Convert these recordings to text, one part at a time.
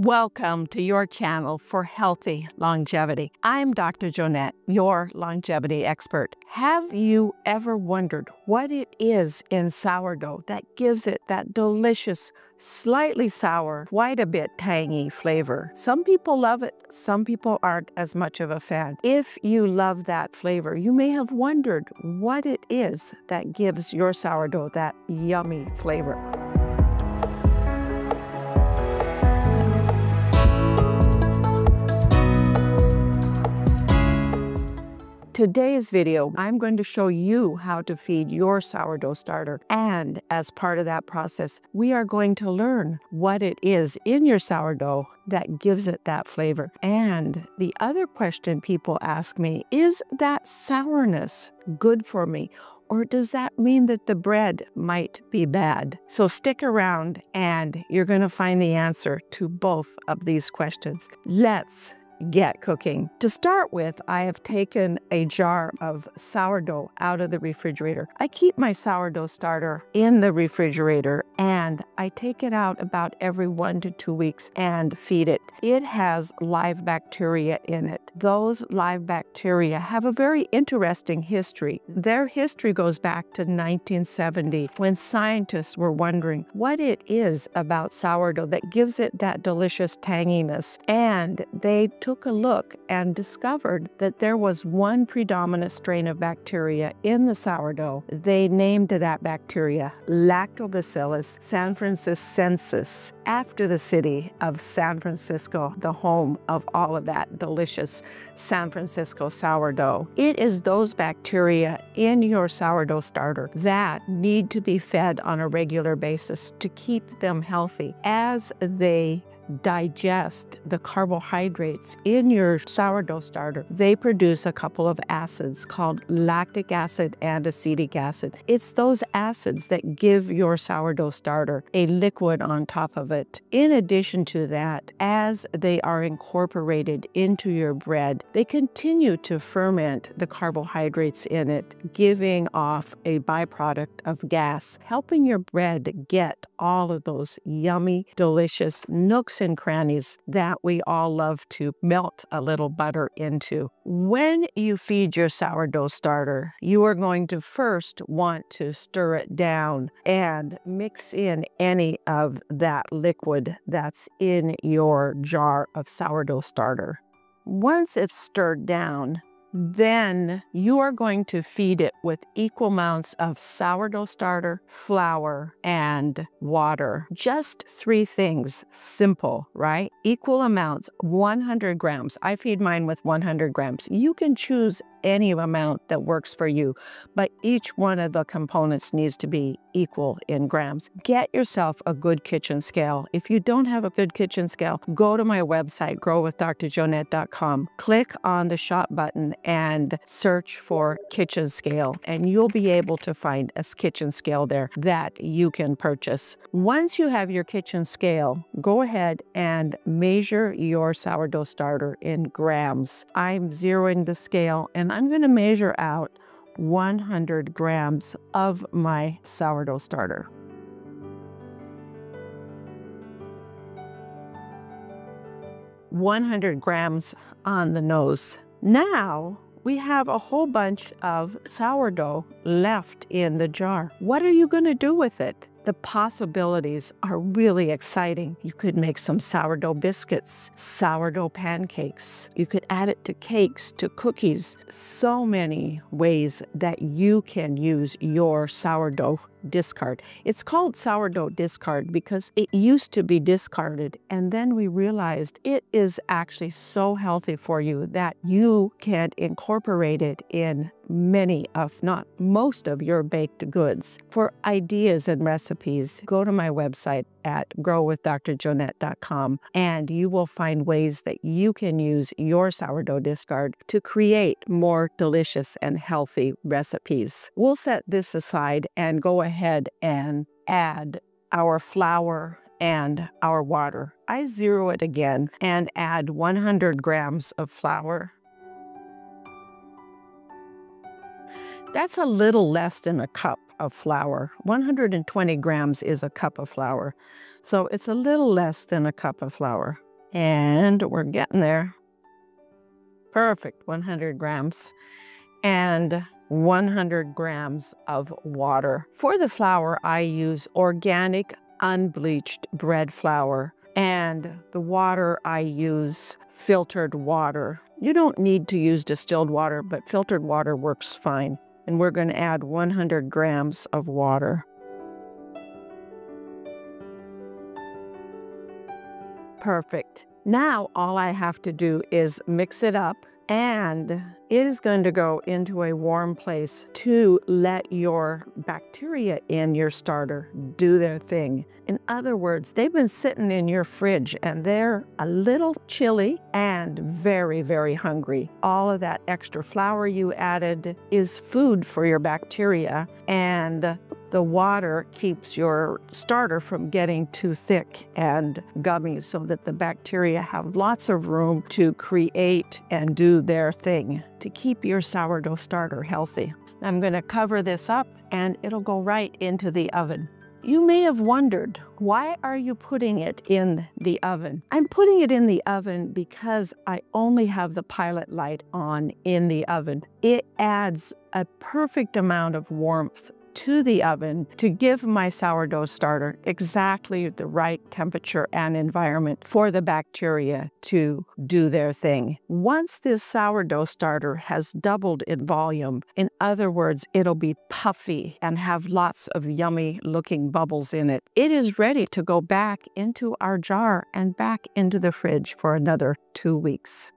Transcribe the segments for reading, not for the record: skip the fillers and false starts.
Welcome to your channel for healthy longevity. I'm Dr. Joanette, your longevity expert. Have you ever wondered what it is in sourdough that gives it that delicious, slightly sour, quite a bit tangy flavor? Some people love it, some people aren't as much of a fan. If you love that flavor, you may have wondered what it is that gives your sourdough that yummy flavor. Today's video, I'm going to show you how to feed your sourdough starter. And as part of that process, we are going to learn what it is in your sourdough that gives it that flavor. And the other question people ask me, is that sourness good for me? Or does that mean that the bread might be bad? So stick around and you're going to find the answer to both of these questions. Let's get cooking. To start with, I have taken a jar of sourdough out of the refrigerator. I keep my sourdough starter in the refrigerator and I take it out about every 1 to 2 weeks and feed it. It has live bacteria in it. Those live bacteria have a very interesting history. Their history goes back to 1970 when scientists were wondering what it is about sourdough that gives it that delicious tanginess. And they took a look and discovered that there was one predominant strain of bacteria in the sourdough. They named that bacteria Lactobacillus sanfranciscensis, after the city of San Francisco, the home of all of that delicious San Francisco sourdough. It is those bacteria in your sourdough starter that need to be fed on a regular basis to keep them healthy. As they digest the carbohydrates in your sourdough starter, they produce a couple of acids called lactic acid and acetic acid. It's those acids that give your sourdough starter a liquid on top of it. In addition to that, as they are incorporated into your bread, they continue to ferment the carbohydrates in it, giving off a byproduct of gas, helping your bread get all of those yummy, delicious nooks and crannies that we all love to melt a little butter into. When you feed your sourdough starter, you are going to first want to stir it down and mix in any of that liquid that's in your jar of sourdough starter. Once it's stirred down, then you are going to feed it with equal amounts of sourdough starter, flour, and water. Just 3 things, simple, right? Equal amounts, 100 grams. I feed mine with 100 grams. You can choose any amount that works for you, but each one of the components needs to be equal in grams. Get yourself a good kitchen scale. If you don't have a good kitchen scale, go to my website, growwithdrjoanette.com. Click on the shop button and search for kitchen scale, and you'll be able to find a kitchen scale there that you can purchase. Once you have your kitchen scale, go ahead and measure your sourdough starter in grams. I'm zeroing the scale and I'm going to measure out 100 grams of my sourdough starter. $100 grams on the nose. Now we have a whole bunch of sourdough left in the jar. What are you going to do with it? The possibilities are really exciting. You could make some sourdough biscuits, sourdough pancakes. You could add it to cakes, to cookies. So many ways that you can use your sourdough discard. It's called sourdough discard because it used to be discarded, and then we realized it is actually so healthy for you that you can incorporate it in many, if not most, of your baked goods. For ideas and recipes, go to my website at growwithdrjoanette.com and you will find ways that you can use your sourdough discard to create more delicious and healthy recipes. We'll set this aside and go ahead and add our flour and our water. I zero it again and add 100 grams of flour. That's a little less than a cup of flour. 120 grams is a cup of flour. So it's a little less than a cup of flour. And we're getting there. Perfect, 100 grams. And 100 grams of water. For the flour, I use organic, unbleached bread flour. And the water, I use filtered water. You don't need to use distilled water, but filtered water works fine. And we're going to add 100 grams of water. Perfect. Now all I have to do is mix it up, and it is going to go into a warm place to let your bacteria in your starter do their thing. In other words, they've been sitting in your fridge and they're a little chilly and very, very hungry. All of that extra flour you added is food for your bacteria, and the water keeps your starter from getting too thick and gummy so that the bacteria have lots of room to create and do their thing to keep your sourdough starter healthy. I'm going to cover this up and it'll go right into the oven. You may have wondered, why are you putting it in the oven? I'm putting it in the oven because I only have the pilot light on in the oven. It adds a perfect amount of warmth to the oven to give my sourdough starter exactly the right temperature and environment for the bacteria to do their thing. Once this sourdough starter has doubled in volume, in other words, it'll be puffy and have lots of yummy looking bubbles in it, it is ready to go back into our jar and back into the fridge for another 2 weeks.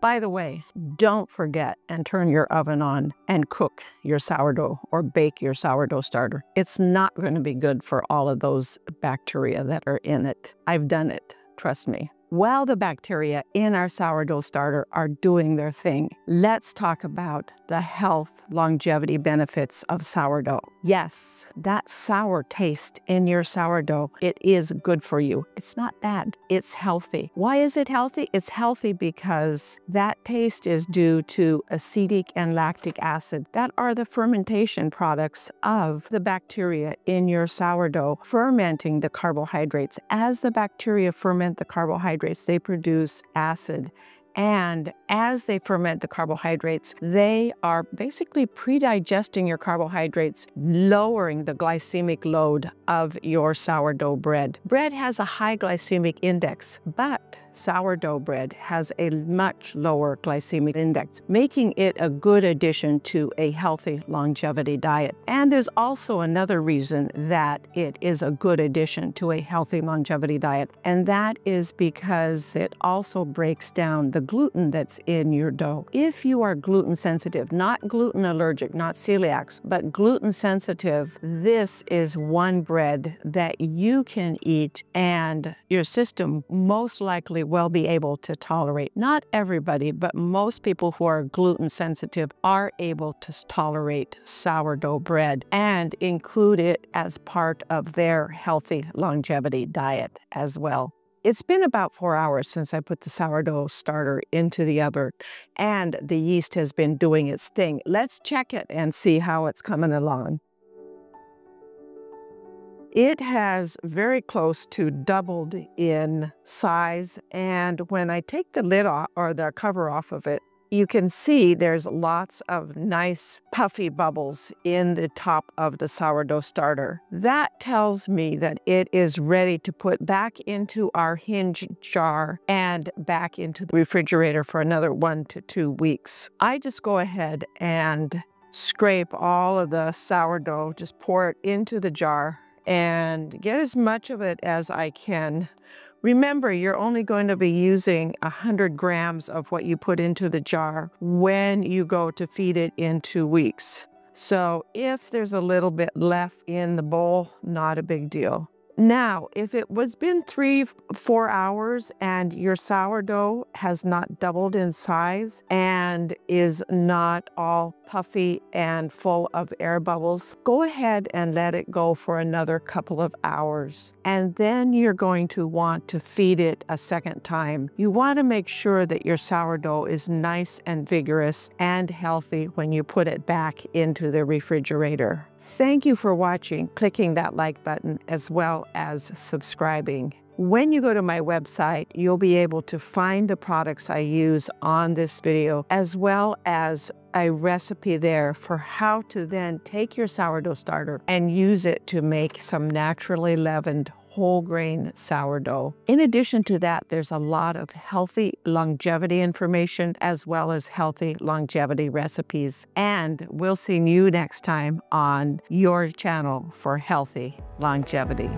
By the way, don't forget and turn your oven on and cook your sourdough or bake your sourdough starter. It's not going to be good for all of those bacteria that are in it. I've done it, trust me. While the bacteria in our sourdough starter are doing their thing, let's talk about the health longevity benefits of sourdough. Yes, that sour taste in your sourdough, it is good for you. It's not bad, it's healthy. Why is it healthy? It's healthy because that taste is due to acetic and lactic acid. That are the fermentation products of the bacteria in your sourdough, fermenting the carbohydrates. As the bacteria ferment the carbohydrates, they produce acid. And as they ferment the carbohydrates, they are basically pre-digesting your carbohydrates, lowering the glycemic load of your sourdough bread. Bread has a high glycemic index, but sourdough bread has a much lower glycemic index, making it a good addition to a healthy longevity diet. And there's also another reason that it is a good addition to a healthy longevity diet, and that is because it also breaks down the gluten that's in your dough. If you are gluten sensitive, not gluten allergic, not celiacs, but gluten sensitive, this is one bread that you can eat and your system most likely will be able to tolerate. Not everybody, but most people who are gluten sensitive are able to tolerate sourdough bread and include it as part of their healthy longevity diet as well. It's been about 4 hours since I put the sourdough starter into the oven, and the yeast has been doing its thing. Let's check it and see how it's coming along. It has very close to doubled in size, and when I take the lid off or the cover off of it, you can see there's lots of nice puffy bubbles in the top of the sourdough starter. That tells me that it is ready to put back into our hinge jar and back into the refrigerator for another 1 to 2 weeks. I just go ahead and scrape all of the sourdough, just pour it into the jar and get as much of it as I can. Remember, you're only going to be using 100 grams of what you put into the jar when you go to feed it in 2 weeks. So if there's a little bit left in the bowl, not a big deal. Now, if it was been 3-4 hours and your sourdough has not doubled in size and is not all puffy and full of air bubbles, go ahead and let it go for another couple of hours. And then you're going to want to feed it a second time. You want to make sure that your sourdough is nice and vigorous and healthy when you put it back into the refrigerator. Thank you for watching, clicking that like button, as well as subscribing. When you go to my website, you'll be able to find the products I use on this video, as well as a recipe there for how to then take your sourdough starter and use it to make some naturally leavened whole grain sourdough. In addition to that, there's a lot of healthy longevity information as well as healthy longevity recipes. And we'll see you next time on your channel for healthy longevity.